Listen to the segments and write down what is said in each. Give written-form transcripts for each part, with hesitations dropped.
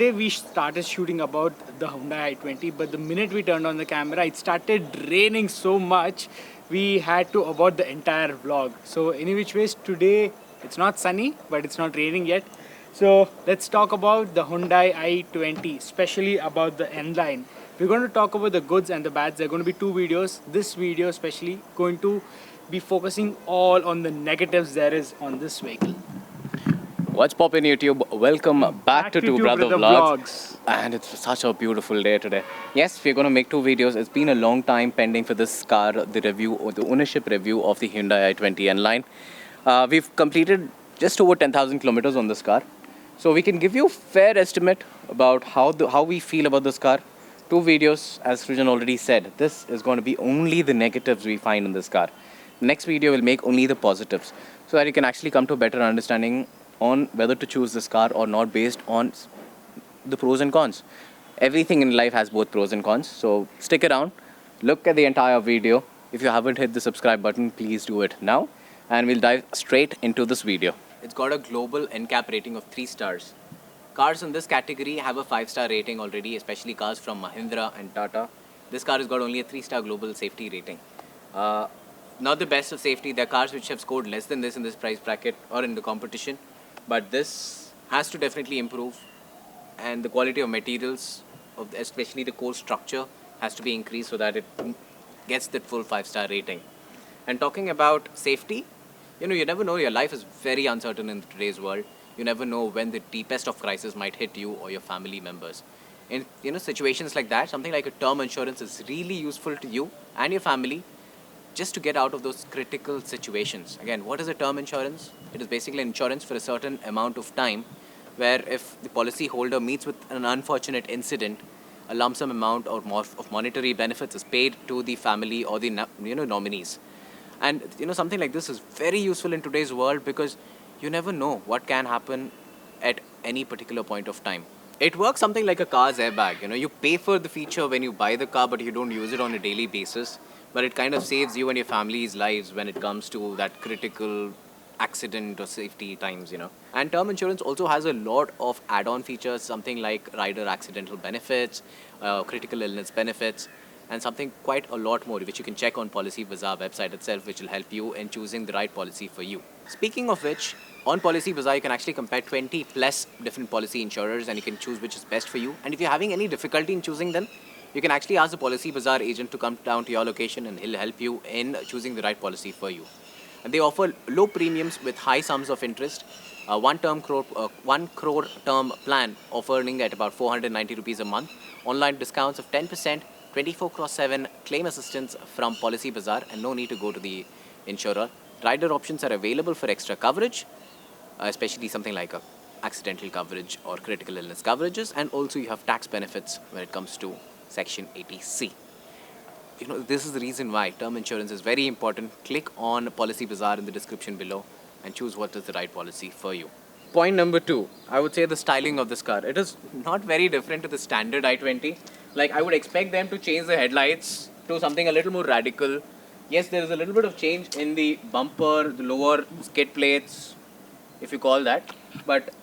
today we started shooting about the Hyundai i20, but the minute we turned on the camera, it started raining so much, we had to abort the entire vlog. So any which ways, today it's not sunny, but it's not raining yet. So let's talk about the Hyundai i20, especially about the N line. We're going to talk about the goods and the bads. There are going to be two videos. This video especially going to be focusing all on the negatives there is on this vehicle. What's poppin' YouTube? Welcome back to Two Brother Vlogs. And it's such a beautiful day today. Yes, we're going to make two videos. It's been a long time pending for this car, the review or the ownership review of the Hyundai i20 N line. We've completed just over 10,000 kilometers on this car. So we can give you a fair estimate about how we feel about this car. Two videos, as Srijan already said, this is going to be only the negatives we find in this car. Next video will make only the positives, so that you can actually come to a better understanding on whether to choose this car or not based on the pros and cons. Everything in life has both pros and cons, so stick around, look at the entire video. If you haven't hit the subscribe button, please do it now, and we'll dive straight into this video. It's got a global NCAP rating of 3 stars. Cars in this category have a 5-star rating already, especially cars from Mahindra and Tata. This car has got only a 3-star global safety rating. Not the best of safety. There are cars which have scored less than this in this price bracket or in the competition. But this has to definitely improve, and the quality of materials, especially the core structure, has to be increased so that it gets that full 5-star rating. And talking about safety, you never know. Your life is very uncertain in today's world. You never know when the deepest of crisis might hit you or your family members. In situations like that, something like a term insurance is really useful to you and your family, just to get out of those critical situations. Again, what is a term insurance? It is basically insurance for a certain amount of time, where if the policy holder meets with an unfortunate incident, a lump sum amount or more of monetary benefits is paid to the family or the nominees. And something like this is very useful in today's world, because you never know what can happen at any particular point of time. It works something like a car's airbag. You pay for the feature when you buy the car, but you don't use it on a daily basis. But it kind of saves you and your family's lives when it comes to that critical accident or safety times, And term insurance also has a lot of add-on features, something like rider accidental benefits, critical illness benefits, and something quite a lot more, which you can check on Policy Bazaar website itself, which will help you in choosing the right policy for you. Speaking of which, on Policy Bazaar, you can actually compare 20 plus different policy insurers, and you can choose which is best for you. And if you're having any difficulty in choosing them, you can actually ask the Policy Bazaar agent to come down to your location, and he'll help you in choosing the right policy for you. And they offer low premiums with high sums of interest. 1 crore term plan offering at about 490 rupees a month. Online discounts of 10%, 24/7 claim assistance from Policy Bazaar, and no need to go to the insurer. Rider options are available for extra coverage, especially something like a accidental coverage or critical illness coverages, and also you have tax benefits when it comes to Section 80C. This is the reason why term insurance is very important. Click on Policy Bazaar in the description below and choose what is the right policy for you. Point number 2, I would say the styling of this car. It is not very different to the standard i20. Like, I would expect them to change the headlights to something a little more radical. Yes, there is a little bit of change in the bumper, the lower skid plates, if you call that. But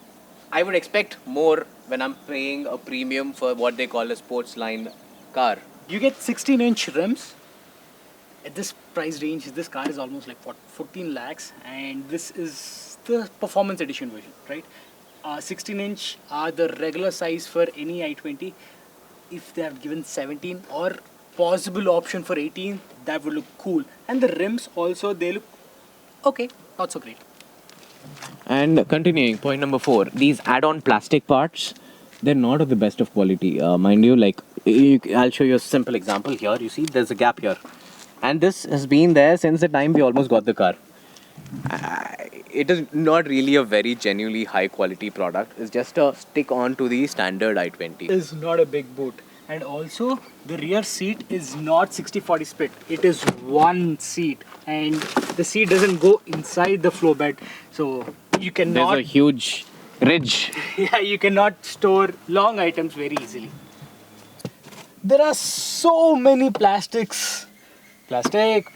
I would expect more when I'm paying a premium for what they call a sports line car. You get 16-inch rims. At this price range, this car is almost like 14 lakhs, and this is the performance edition version, right? 16-inch are the regular size for any i20. If they have given 17 or possible option for 18, that would look cool. And the rims also, they look okay, not so great. And continuing, point number 4, these add-on plastic parts, they're not of the best of quality. Mind you, I'll show you a simple example here. You see, there's a gap here. And this has been there since the time we almost got the car. It is not really a very genuinely high quality product. It's just a stick on to the standard i20. It's not a big boot. And also, the rear seat is not 60-40 split. It is one seat. And the seat doesn't go inside the floor bed. So, you cannot... There's a huge ridge. Yeah, you cannot store long items very easily. There are so many plastics. Plastic.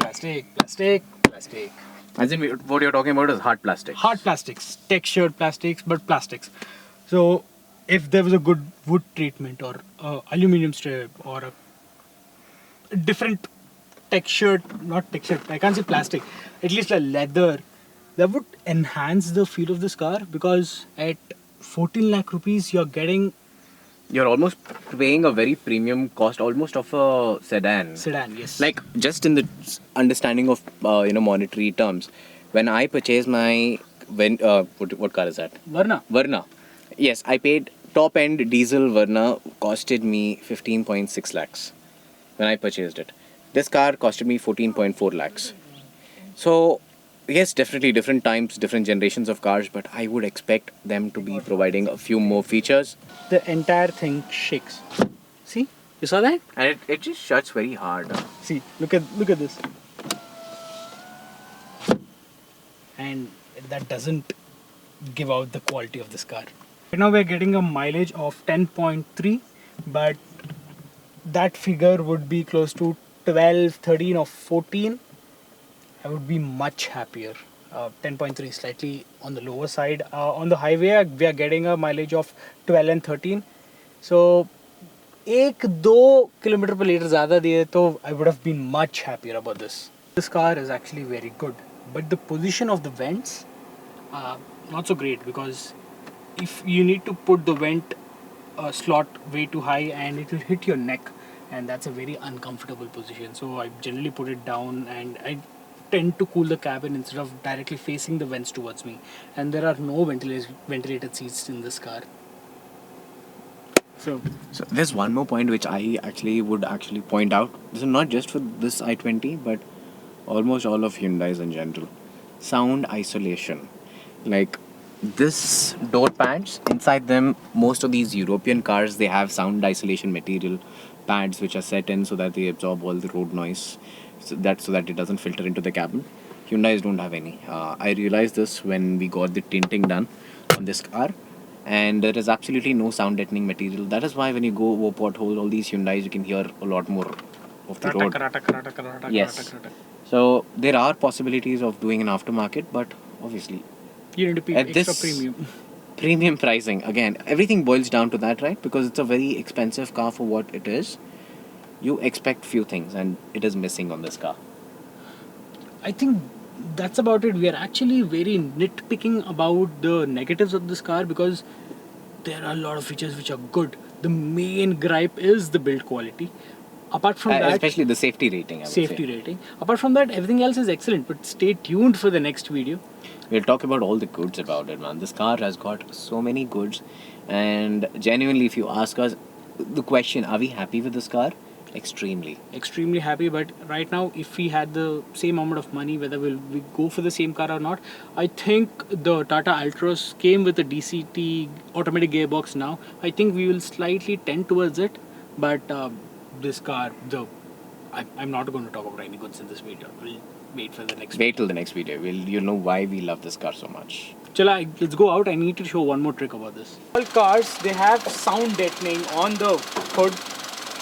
As in, what you're talking about is hard plastic. Hard plastics, textured plastics, but plastics. So if there was a good wood treatment or aluminum strip or a different textured, not textured, I can't say plastic, at least a leather, that would enhance the feel of this car, because at 14 lakh rupees you're getting You're almost paying a very premium cost, almost of a sedan. sedan, yes. Like, just in the understanding of monetary terms, when I purchased my what car is that? Verna. Yes, I paid top end diesel Verna, costed me 15.6 lakhs when I purchased it. This car costed me 14.4 lakhs. So yes, definitely different times, different generations of cars, but I would expect them to be providing a few more features. The entire thing shakes. See, you saw that? And it just shuts very hard. See, look at this. And that doesn't give out the quality of this car. Right now we're getting a mileage of 10.3, but that figure would be close to 12, 13 or 14. I would be much happier. 10.3 is slightly on the lower side. On the highway we are getting a mileage of 12 and 13. So 1-2 kilometer per liter ज़्यादा दिए तो I would have been much happier about this. This car is actually very good, but the position of the vents not so great, because if you need to put the vent slot way too high and it will hit your neck, and that's a very uncomfortable position. So I generally put it down, and I tend to cool the cabin instead of directly facing the vents towards me. And there are no ventilated seats in this car. So there's one more point which I would point out. This is not just for this i20, but almost all of Hyundais in general. Sound isolation. Like, this door pads, inside them, most of these European cars, they have sound isolation material pads which are set in so that they absorb all the road noise, so that it doesn't filter into the cabin. Hyundais don't have any. I realized this when we got the tinting done on this car, and there is absolutely no sound deadening material. That is why when you go over pothole, all these Hyundais, you can hear a lot more of the road. Yes. So there are possibilities of doing an aftermarket, but obviously you need to pay extra premium pricing. Again, everything boils down to that, right? Because it's a very expensive car for what it is. You expect few things, and it is missing on this car. I think that's about it. We are actually very nitpicking about the negatives of this car, because there are a lot of features which are good. The main gripe is the build quality. Apart from that, especially the safety rating. Rating. Apart from that, everything else is excellent. But stay tuned for the next video. We'll talk about all the goods about it, man. This car has got so many goods, and genuinely, if you ask us the question, are we happy with this car? Extremely happy. But right now, if we had the same amount of money, whether we go for the same car or not, I think the Tata Altroz came with a DCT automatic gearbox now. I think we will slightly tend towards it, but this car, I'm not going to talk about any goods in this video. We'll wait for the next Wait till the next video. You'll know why we love this car so much. Chala, let's go out. I need to show one more trick about this. All cars, they have sound deadening on the hood,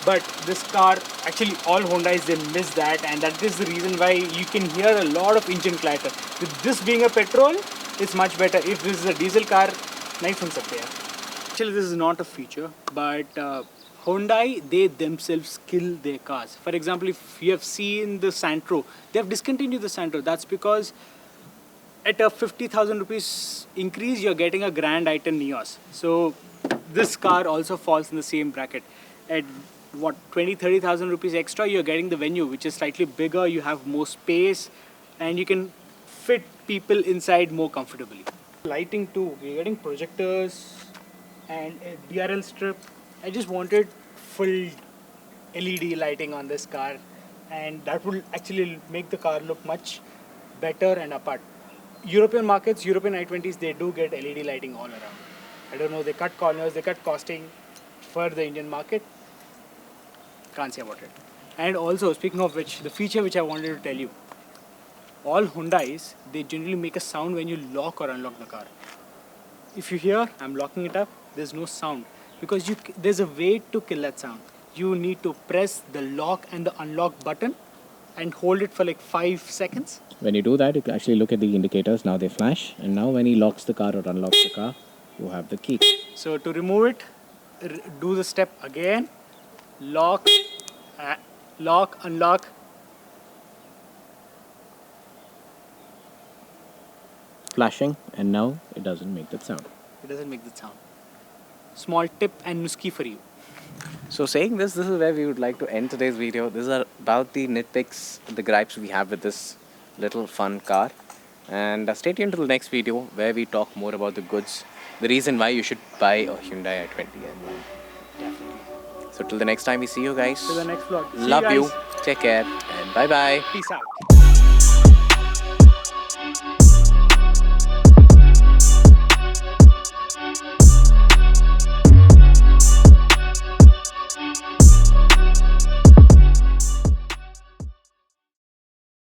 but this car, actually all Hyundais, they miss that, and that is the reason why you can hear a lot of engine clatter. With this being a petrol, it's much better. If this is a diesel car, nahi sun sakte yaar. Actually, this is not a feature, but Hyundai, they themselves kill their cars. For example, if you have seen the Santro, they have discontinued the Santro. That's because at a 50,000 rupees increase, you're getting a Grand i10 Neos. So this car also falls in the same bracket. At 20,000-30,000 rupees extra, you're getting the Venue, which is slightly bigger. You have more space, and you can fit people inside more comfortably. Lighting too. We're getting projectors and a DRL strip. I just wanted full LED lighting on this car, and that will actually make the car look much better and apart. European markets, European i20s, they do get LED lighting all around. I don't know, they cut corners, they cut costing for the Indian market. Can't say about it. And also, speaking of which, the feature which I wanted to tell you, all Hyundais, they generally make a sound when you lock or unlock the car. If you hear, I'm locking it up, there's no sound. Because there's a way to kill that sound. You need to press the lock and the unlock button and hold it for like 5 seconds. When you do that, you can actually look at the indicators. Now they flash, and now when he locks the car or unlocks the car, you have the key. So to remove it, do the step again. Lock, lock, unlock. Flashing, and now it doesn't make that sound. It doesn't make the sound. Small tip and nuski for you. So saying this is where we would like to end today's video. These are about the nitpicks, the gripes we have with this little fun car. And stay tuned to the next video where we talk more about the goods, the reason why you should buy a Hyundai i20. So till the next time we see you guys. Till the next vlog. See Love you. guys. Take care and bye bye. Peace out.